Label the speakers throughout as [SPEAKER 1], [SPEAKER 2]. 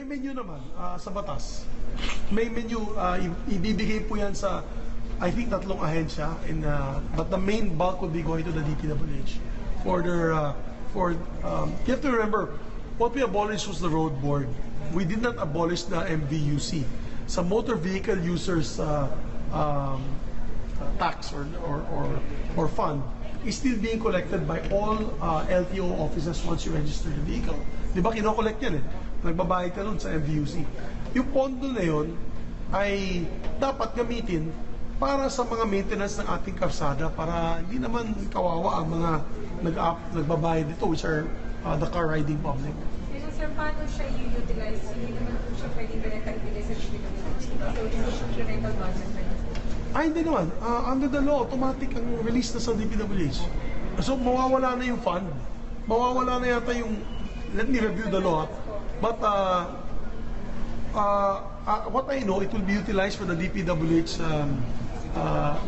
[SPEAKER 1] menu naman sa batas. May menu, ibibigay po yan sa, I think, 3 ahensya. But the main bulk would be going to the DPWH for their, you have to remember, what we abolished was the road board. We did not abolish the MVUC. Sa motor vehicle users tax or fund is still being collected by all LTO offices once you register the vehicle. Di ba kinokollect yan eh? Nagbabayad ka nun sa MVUC. Yung pondo na yun ay dapat gamitin para sa mga maintenance ng ating kalsada para hindi naman kawawa ang mga nagbabayad dito, which are the car riding public.
[SPEAKER 2] Sir, paano siya i-utilize? Hindi naman po siya pwedeng pinag-utilize sa DPWH. So, hindi siya incremental budget na yun.
[SPEAKER 1] Hindi naman. Under the law, automatic ang release na sa DPWH. So, mawawala na yung fund. Mawawala na yata yung, let me review the law. But, what I know, it will be utilized for the DPWH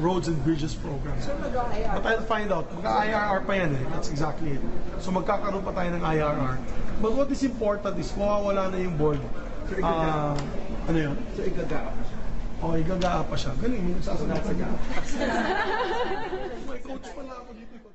[SPEAKER 1] roads and bridges program.
[SPEAKER 2] So, mag-IRR?
[SPEAKER 1] But I'll find out. Mag-IRR pa yan eh. That's exactly it. So, magkakaroon pa tayo ng IRR. But what is important is, mawawala na yung board. Ano yun?
[SPEAKER 3] So, igaga.
[SPEAKER 1] Igaga pa siya. Galing, may nagsasagot. May coach pala ako dito.